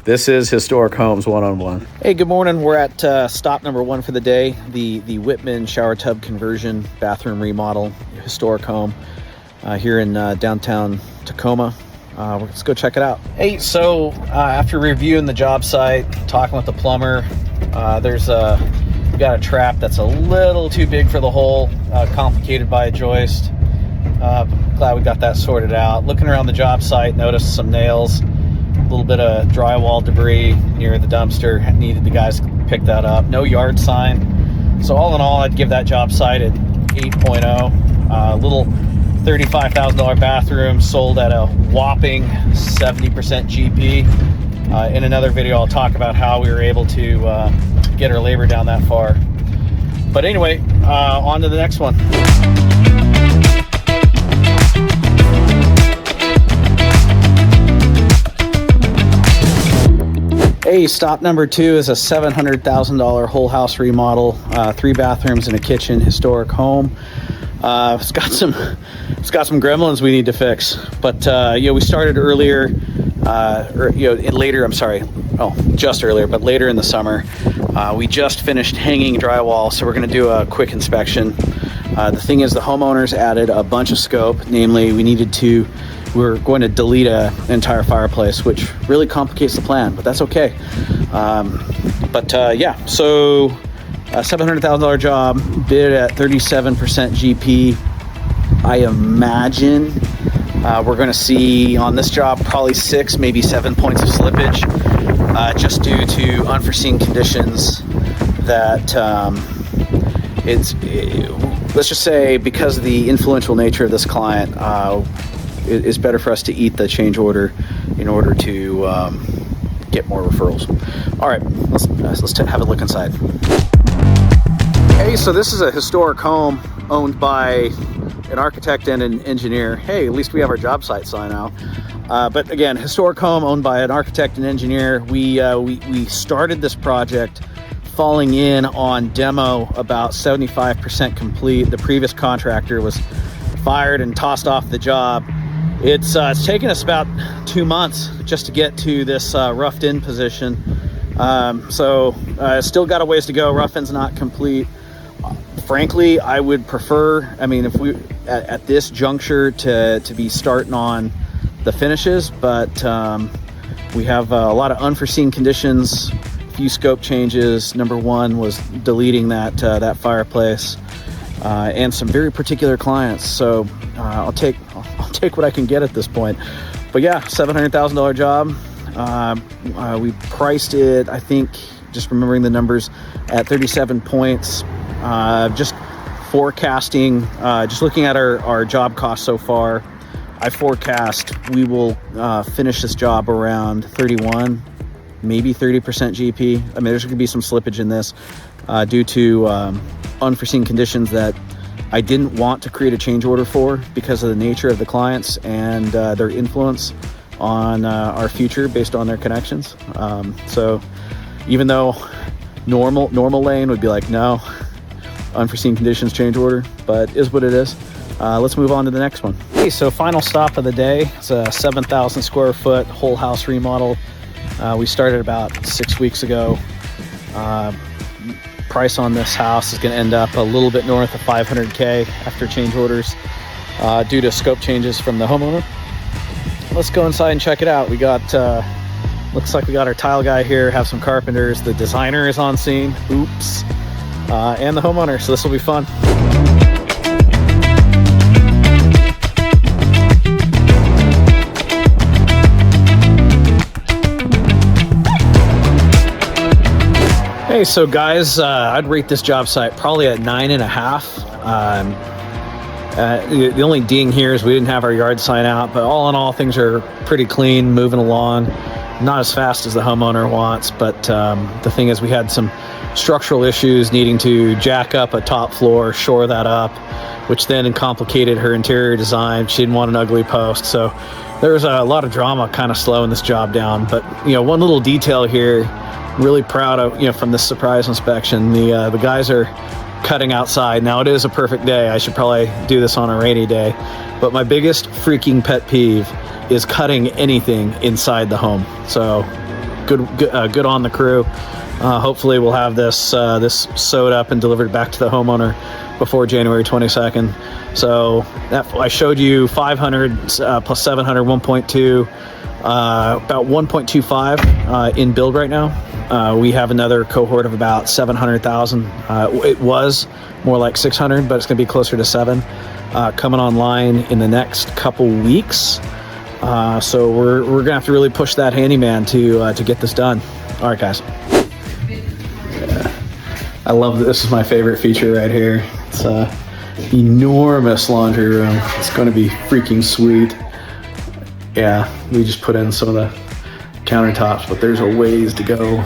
This is Historic Homes One-on-One. Hey, good morning. We're at stop number 1 for the day, the Whitman shower tub conversion bathroom remodel, historic home here in downtown Tacoma. Let's go check it out. Hey, so after reviewing the job site, talking with the plumber, we got a trap that's a little too big for the hole, complicated by a joist. Glad we got that sorted out. Looking around the job site, noticed some nails, a little bit of drywall debris near the dumpster. Needed the guys to pick that up. No yard sign. So all in all, I'd give that job site an 8.0. Little $35,000 bathroom sold at a whopping 70% GP. In another video, I'll talk about how we were able to get our labor down that far. But anyway, on to the next one. Hey, stop number 2 is a $700,000 whole house remodel, 3 bathrooms and a kitchen, historic home. It's got some gremlins we need to fix, but we started earlier, just earlier, but later in the summer. We just finished hanging drywall, so we're going to do a quick inspection. The thing is, the homeowners added a bunch of scope. Namely, we're going to delete an entire fireplace, which really complicates the plan, but that's okay. So a $700,000 job, bid at 37% GP. I imagine we're going to see on this job probably 6, maybe 7 points of slippage, just due to unforeseen conditions that let's just say, because of the influential nature of this client, it's better for us to eat the change order in order to get more referrals. All right, let's have a look inside. Hey, so this is a historic home owned by an architect and an engineer. Hey, at least we have our job site sign out. But again, historic home owned by an architect and engineer. We started this project falling in on demo about 75% complete. The previous contractor was fired and tossed off the job. It's taken us about 2 months just to get to this roughed in position. Still got a ways to go. Rough in's not complete. Frankly, I would prefer, if we at this juncture to be starting on the finishes, but we have a lot of unforeseen conditions, a few scope changes. Number 1 was deleting that fireplace, and some very particular clients. So I'll take what I can get at this point. But yeah, $700,000 job. We priced it, I think, just remembering the numbers, at 37 points. Just forecasting, just looking at our job costs so far, I forecast we will finish this job around 31, maybe 30% GP. There's going to be some slippage in this due to unforeseen conditions that I didn't want to create a change order for because of the nature of the clients and their influence on our future based on their connections. So even though normal lane would be like, no, unforeseen conditions, change order, but is what it is. Let's move on to the next one. Okay, so final stop of the day. It's a 7,000 square foot whole house remodel. We started about 6 weeks ago. Price on this house is going to end up a little bit north of $500K after change orders due to scope changes from the homeowner. Let's go inside and check it out. We got looks like we got our tile guy here, have some carpenters, the designer is on scene, oops, and the homeowner, so this will be fun. Hey, so guys, I'd rate this job site probably at 9.5. The only ding here is we didn't have our yard sign out, but all in all, things are pretty clean, moving along. Not as fast as the homeowner wants, but the thing is, we had some structural issues needing to jack up a top floor, shore that up, which then complicated her interior design. She didn't want an ugly post, so there was a lot of drama kind of slowing this job down. But one little detail here, really proud of, from this surprise inspection, the guys are cutting outside. Now, it is a perfect day. I should probably do this on a rainy day, but my biggest freaking pet peeve is cutting anything inside the home. So good on the crew. Hopefully we'll have this sewed up and delivered back to the homeowner before January 22nd. So I showed you 500 plus 700, 1.2, about 1.25 in build right now. We have another cohort of about 700,000. It was more like 600, but it's going to be closer to 7 coming online in the next couple weeks. So we're going to have to really push that handyman to get this done. All right, guys. I love this. This is my favorite feature right here. It's a enormous laundry room. It's going to be freaking sweet. Yeah, we just put in some of the countertops, but there's a ways to go.